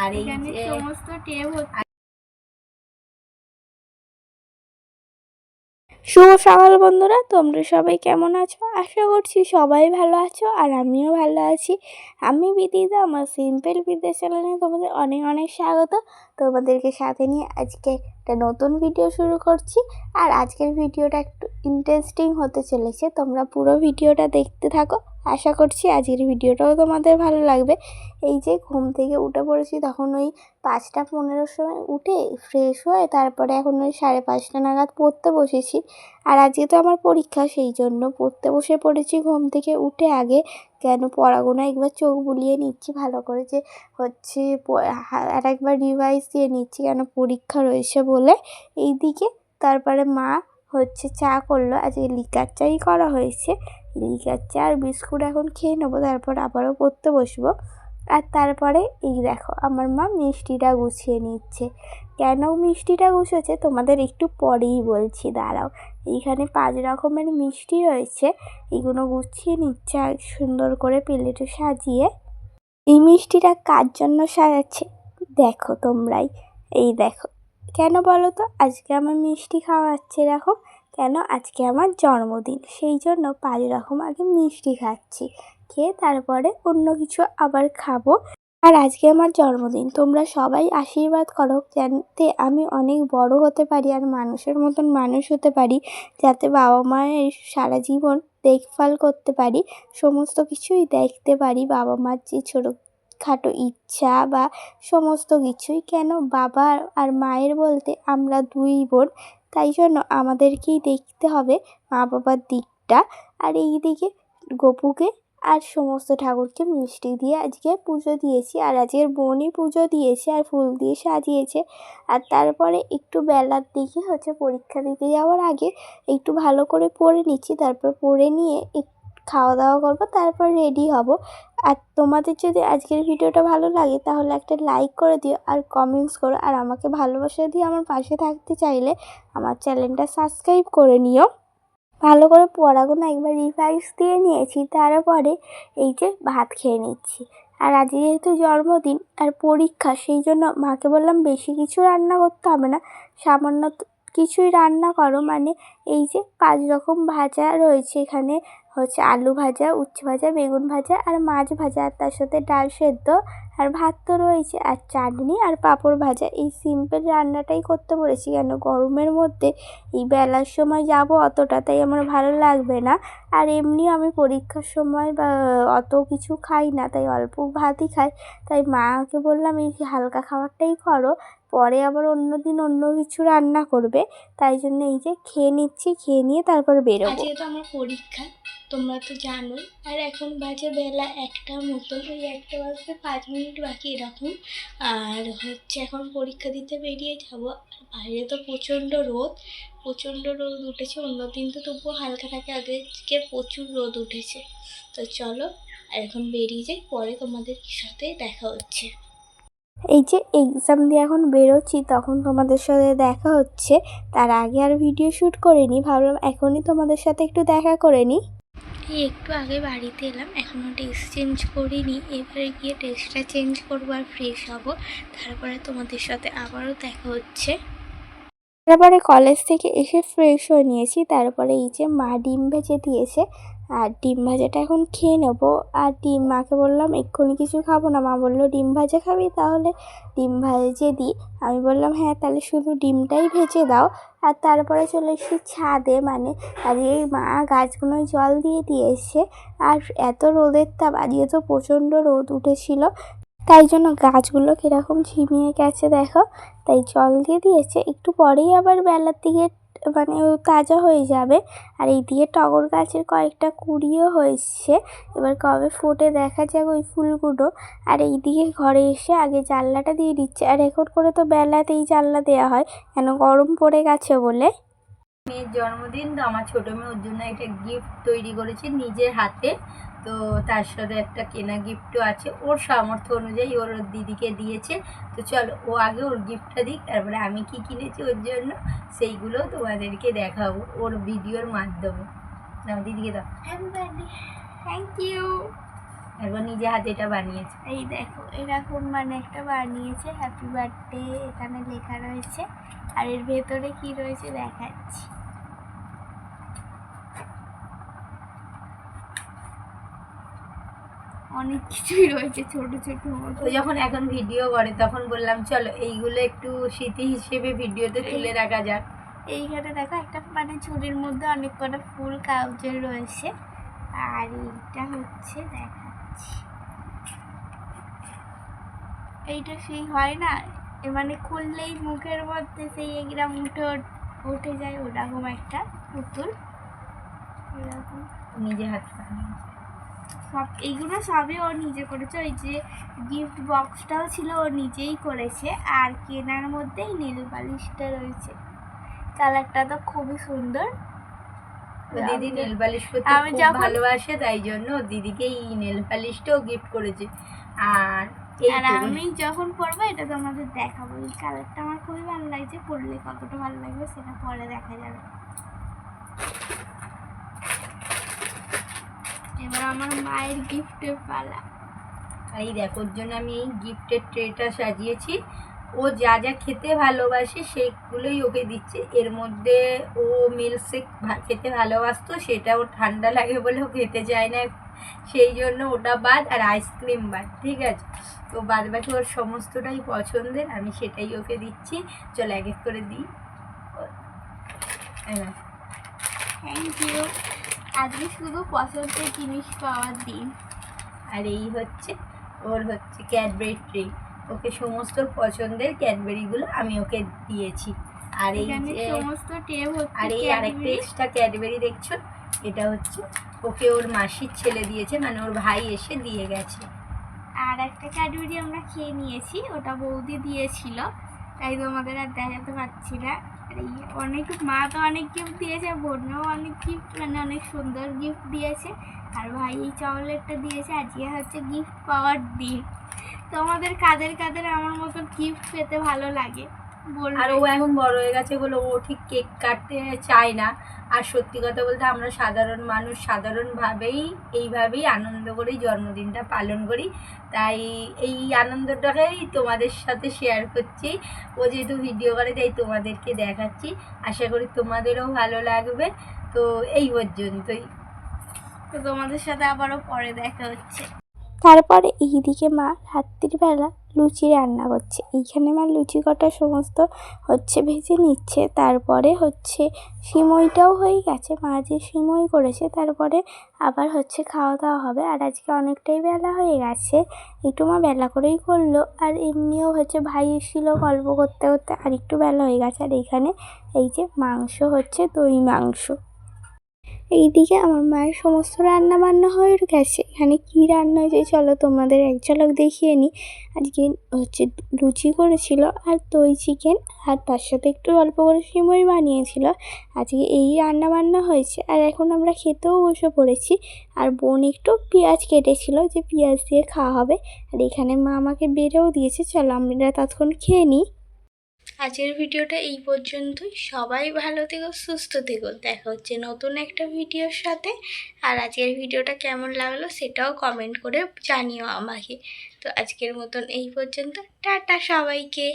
আর এই এখানে যে সমস্ত টেপ হচ্ছে। শুভ সকাল বন্ধুরা, তোমরা সবাই কেমন আছো? আশা করছি সবাই ভালো আছো আর আমিও ভালো আছি। আমি বিদিদা, আমার সিম্পল বিদ্যা চ্যানেলে তোমাদের অনেক অনেক স্বাগত। তোমাদেরকে সাথে নিয়ে আজকে একটা নতুন ভিডিও শুরু করছি। আর আজকের ভিডিওটা একটু ইন্টারেস্টিং হতে চলেছে, তোমরা পুরো ভিডিওটা দেখতে থাকো। আশা করছি আজকের ভিডিওটাও তোমাদের ভালো লাগবে। এই যে ঘুম থেকে উঠে পড়েছি, তখন ওই 5টা 15 সময় উঠে ফ্রেশ হয়ে তারপরে এখন ওই 5:30 নাগাদ পড়তে বসেছি। আর আজকে তো আমার পরীক্ষা, সেই জন্য পড়তে বসে পড়েছি ঘুম থেকে উঠে আগে। কেন পড়াবো না, একবার চোখ বুলিয়ে নিচ্ছি ভালো করে, যে হচ্ছে আর একবার রিভাইজ দিয়ে নিচ্ছি, কেন পরীক্ষা রয়েছে বলে। এইদিকে তারপরে মা হচ্ছে চা করলো, আজকে লিকার চাই করা হয়েছে। লিকার চা আর বিস্কুট এখন খেয়ে নেবো, তারপর আবারও পড়তে বসবো। আর তারপরে এই দেখো আমার মা মিষ্টিটা গুছিয়ে নিচ্ছে। কেন মিষ্টিটা গুছোচ্ছে তোমাদের একটু পরেই বলছি, দাঁড়াও। এইখানে 5 রকমের মিষ্টি রয়েছে, এগুলো গুছিয়ে নিচ্ছে আর সুন্দর করে প্লেটে সাজিয়ে। এই মিষ্টিটা কার জন্য সাজাচ্ছে দেখো তোমরাই। এই দেখো, কেন বলো তো আজকে আমার মিষ্টি খাওয়াচ্ছে এরকম? কেন আজকে আমার জন্মদিন, সেই জন্য 5 রকম আগে মিষ্টি খাচ্ছি, খেয়ে তারপরে অন্য কিছু আবার খাবো। আর আজকে আমার জন্মদিন, তোমরা সবাই আশীর্বাদ করো যাতে আমি অনেক বড় হতে পারি আর মানুষের মতন মানুষ হতে পারি, যাতে বাবা মায়ের সারা জীবন দেখভাল করতে পারি, সমস্ত কিছুই দেখতে পারি, বাবা মার যে ছোটোখাটো ইচ্ছা বা সমস্ত কিছুই। কেন বাবা আর মায়ের বলতে আমরা 2 বোন, তাই জন্য আমাদেরকেই দেখতে হবে মা বাবার দিকটা। আর এই দিকে গপুকে আর সমস্ত ঠাকুরকে মিষ্টি দিয়ে আজকে পুজো দিয়েছি। আর আজকের বোনই পুজো দিয়েছে আর ফুল দিয়ে সাজিয়েছে। আর তারপরে একটু বেলার দিকে হচ্ছে পরীক্ষা দিতে যাওয়ার আগে একটু ভালো করে পড়ে নিচ্ছি, তারপর পড়ে নিয়ে খাওয়া দাওয়া করবো, তারপর রেডি হব। আর তোমাদের যদি আজকের ভিডিওটা ভালো লাগে তাহলে একটা লাইক করে দিও আর কমেন্টস করো। আর আমাকে ভালোবাসা দিয়ে আমার পাশে থাকতে চাইলে আমার চ্যানেলটা সাবস্ক্রাইব করে নিও। ভালো করে পড়াগুলো একবার রিভাইজ দিয়ে নিয়েছি, তারপরে এই যে ভাত খেয়ে নিচ্ছি। আর আজ যেহেতু জন্মদিন আর পরীক্ষা, সেই জন্য মাকে বললাম বেশি কিছু রান্না করতে হবে না, সামান্য কিছুই রান্না করো। মানে এই যে 5 রকম ভাজা রয়েছে এখানে, হচ্ছে আলু ভাজা, উচ্ছে ভাজা, বেগুন ভাজা আর মাছ ভাজা, আর তার সাথে ডাল সেদ্ধ আর ভাত তো রয়েছে, আর চাটনি আর পাঁপড় ভাজা। এই সিম্পল রান্নাটাই করতে বলেছি, কেন গরমের মধ্যে এই বেলার সময় যাব অতটা, তাই আমার ভালো লাগবে না। আর এমনিও আমি পরীক্ষার সময় বা অত কিছু খাই না, তাই অল্প ভাতই খাই। তাই মাকে বললাম এই হালকা খাবারটাই করো, পরে আবার অন্য দিন অন্য কিছু রান্না করবে। তাই জন্য এই যে খেয়ে নিচ্ছি, খেয়ে নিয়ে তারপর বেরোবো। আজকে তো আমার পরীক্ষা, তোমরা তো জানোই। আর এখন বাজে বেলা 1টা মতো, ওই 1টা বাজতে 5 মিনিট বাকি এরকম। আর হচ্ছে এখন পরীক্ষা দিতে বেরিয়ে যাব। আর বাইরে তো প্রচণ্ড রোদ উঠেছে। অন্যদিন তো তবুও হালকা থাকে, আজকে প্রচুর রোদ উঠেছে। তো চলো এখন বেরিয়ে যাই, পরে তোমাদের সাথে দেখা হচ্ছে। এই যে এক্সাম দিয়ে এখন বেরোচ্ছি, তখন তোমাদের সাথে দেখা হচ্ছে। তার আগে আর ভিডিও শ্যুট করিনি, ভাবলাম এখনই তোমাদের সাথে একটু দেখা করে নিই। এই একটু আগে বাড়িতে এলাম, এখনও ড্রেস চেঞ্জ করিনি। এবারে গিয়ে ড্রেসটা চেঞ্জ করবো আর ফ্রেশ হব, তারপরে তোমাদের সাথে আবারও দেখা হচ্ছে। তারপরে কলেজ থেকে এসে ফ্রেশ হয়ে নিয়েছি, তারপরে এই যে মা ডিম ভেজে দিয়েছে, আর ডিম ভাজাটা এখন খেয়ে নেবো। আর মাকে বললাম এক্ষুনি কিছু খাবো না, মা বললো ডিম ভাজা খাবি, তাহলে ডিম ভেজে দিই। আমি বললাম হ্যাঁ, তাহলে শুধু ডিমটাই ভেজে দাও। আর তারপরে চলে এসেছি ছাদে, মানে আজকে মা গাছগুলোয় জল দিয়ে দিয়েছে। আর এত রোদের তাপ, আজকে তো প্রচণ্ড রোদ উঠেছিল, তাই জন্য গাছগুলো কীরকম ঝিমিয়ে গেছে দেখো। তাই জল দিয়ে দিয়েছে, একটু পরেই আবার বেলার দিকে মানে তাজা হয়ে যাবে। আর এই দিকে টগর গাছের কয়েকটা কুঁড়িও হয়েছে, এবার কবে ফোটে দেখা যাক ওই ফুলগুলো। আর এই দিকে ঘরে এসে আগে জানলাটা দিয়ে দিচ্ছে, আর এখন করে তো বেলাতেই জানলা দেওয়া হয়, কেন গরম পড়ে গেছে বলে। মেয়ের জন্মদিন তো আমার ছোটো মেয়ে, ওর জন্য একটা গিফট তৈরি করেছে নিজের হাতে। তো তার সাথে একটা কেনা গিফটও আছে, ওর সামর্থ্য অনুযায়ী ওর দিদিকে দিয়েছে। তো চলো ও আগে ওর গিফটটা দিক, তারপরে আমি কি কিনেছি ওর জন্য সেইগুলো তোমাদেরকে দেখাবো ওর ভিডিওর মাধ্যমে। নাও দিদিকে দাও। Thank you. একবার নিজে হাতে এটা বানিয়েছে। এই দেখো এরকম মানে একটা বানিয়েছে, হ্যাপি বার্থডে এখানে লেখা রয়েছে। আর এর ভেতরে কি রয়েছে দেখাচ্ছি। অনেক কিছুই রয়েছে ছোট ছোট মতো। ও যখন এখন ভিডিও করে তখন বললাম চলো এইগুলো একটু স্মৃতি হিসেবে ভিডিওতে তুলে রাখা যাক। এইখানে দেখো একটা মানে ঝুড়ির মধ্যে অনেক কটা ফুল কাগজের রয়েছে। আর এইটা হচ্ছে দেখাচ্ছি, এইটা সেই হয় না মানে খুললেই মুখের মধ্যে সেই এগুলা উঠে যায়, ওরকম একটা পুতুল। এরকম নিজে হাতে বানিয়েছে। সব এইগুলো সবই ও নিজে করেছে। ওই যে গিফট বক্সটাও ছিল ও নিজেই করেছে। আর কেনার মধ্যেই নেল পালিশটা রয়েছে, কালারটা তো খুবই সুন্দর। দিদি নেল পালিশ করতে আমি খুব যখন ভালোবাসে, তাই জন্য ওর দিদিকে এই নেল পালিশটাও গিফট করেছে। আর আমি যখন পরবো এটা তোমাদের দেখাবো। এই কালারটা আমার খুবই ভালো লাগছে, পরলে কতটা ভালো লাগবে সেটা পরে দেখা যাবে। এবার আমার মায়ের গিফটের পালা। এই দেখো ওর জন্য আমি এই গিফটের ট্রেটা সাজিয়েছি। ও যা যা খেতে ভালোবাসে সেগুলোই ওকে দিচ্ছে। এর মধ্যে ও মিল্কশেক খেতে ভালোবাসতো, সেটা ওর ঠান্ডা লাগে বলে ও খেতে চায় না, সেই জন্য ওটা বাদ। আর আইসক্রিম বাদ, ঠিক আছে। তো বাদ বাকি ওর সমস্তটাই পছন্দের, আমি সেটাই ওকে দিচ্ছি। চলো এক এক করে দিই। Thank you. আজকে শুধু পছন্দের জিনিস পাওয়ার দিন। আর এই হচ্ছে ওর হচ্ছে ক্যাডবেরি ট্রে, ওকে সমস্ত পছন্দের ক্যাডবেরিগুলো আমি ওকে দিয়েছি। আর এই যে সমস্ত টেপ হচ্ছে। আর এই আরেকটা এক্সট্রা ক্যাডবেরি দেখছো, এটা হচ্ছে ওকে ওর মাসির ছেলে দিয়েছে, মানে ওর ভাই এসে দিয়ে গেছে। আর একটা ক্যাডবেরি আমরা খেয়ে নিয়েছি, ওটা বৌদি দিয়েছিল, তাই তোমাদের আর দেখাতে পারছি না। আর এই অনেক মা তো অনেক গিফট দিয়েছে, বোনও অনেক গিফট মানে অনেক সুন্দর গিফট দিয়েছে। আর ভাই এই চকলেটটা দিয়েছে। আজকে হচ্ছে গিফট পাওয়ার দিন। তোমাদের কাদের কাদের আমার মতো গিফট পেতে ভালো লাগে আর ও এখন বড় হয়ে গেছে বলে ও ঠিক কেক কাটতে চায় না। আর সত্যি কথা বলতে আমরা সাধারণ মানুষ সাধারণভাবেই এইভাবেই আনন্দ করেই জন্মদিনটা পালন করি। তাই এই আনন্দটাকেই তোমাদের সাথে শেয়ার করছি। ও যেহেতু ভিডিও করে তাই তোমাদেরকে দেখাচ্ছি, আশা করি তোমাদেরও ভালো লাগবে। তো এই পর্যন্তই। তো তোমাদের সাথে আবারও পরে দেখা হচ্ছে। তারপরে এইদিকে মা রাত্রির বেলা লুচি রান্না করছে। এইখানে মা লুচি কটা সমস্ত হচ্ছে ভেজে নিচ্ছে। তারপরে হচ্ছে সিমইটাও হয়ে গেছে, মা যে সিমই করেছে। তারপরে আবার হচ্ছে খাওয়া দাওয়া হবে। আর আজকে অনেকটাই বেলা হয়ে গেছে, একটু মা বেলা করেই করলো। আর এমনিও হচ্ছে ভাই এসেছিলো, গল্প করতে করতে আর একটু বেলা হয়ে গেছে। আর এইখানে এই যে মাংস হচ্ছে, দই মাংস। এইদিকে আমার মায়ের সমস্ত রান্না বান্না হয়ে গেছে। এখানে কি রান্না হয়েছে চলো তোমাদের এক ঝলক দেখিয়ে নিই। আজকে হচ্ছে লুচি করেছিল আর দই চিকেন, আর তার সাথে একটু অল্প করে সিমই বানিয়েছিল। আজকে এই রান্না বান্না হয়েছে। আর এখন আমরা খেতেও বসে পড়েছি। আর বোন একটু পেঁয়াজ কেটেছিল, যে পেঁয়াজ দিয়ে খাওয়া হবে। আর এখানে মা আমাকে বেড়েও দিয়েছে, চলো আমরা ততক্ষণ খেয়ে নিই। আজকের ভিডিওটা এই পর্যন্তই। সবাই ভালো থেকো, সুস্থ থেকো। দেখা হচ্ছে নতুন একটা ভিডিওর সাথে। আর আজকের ভিডিওটা কেমন লাগলো সেটাও কমেন্ট করে জানিও আমাকে। তো আজকের মতন এই পর্যন্ত, টাটা সবাইকে।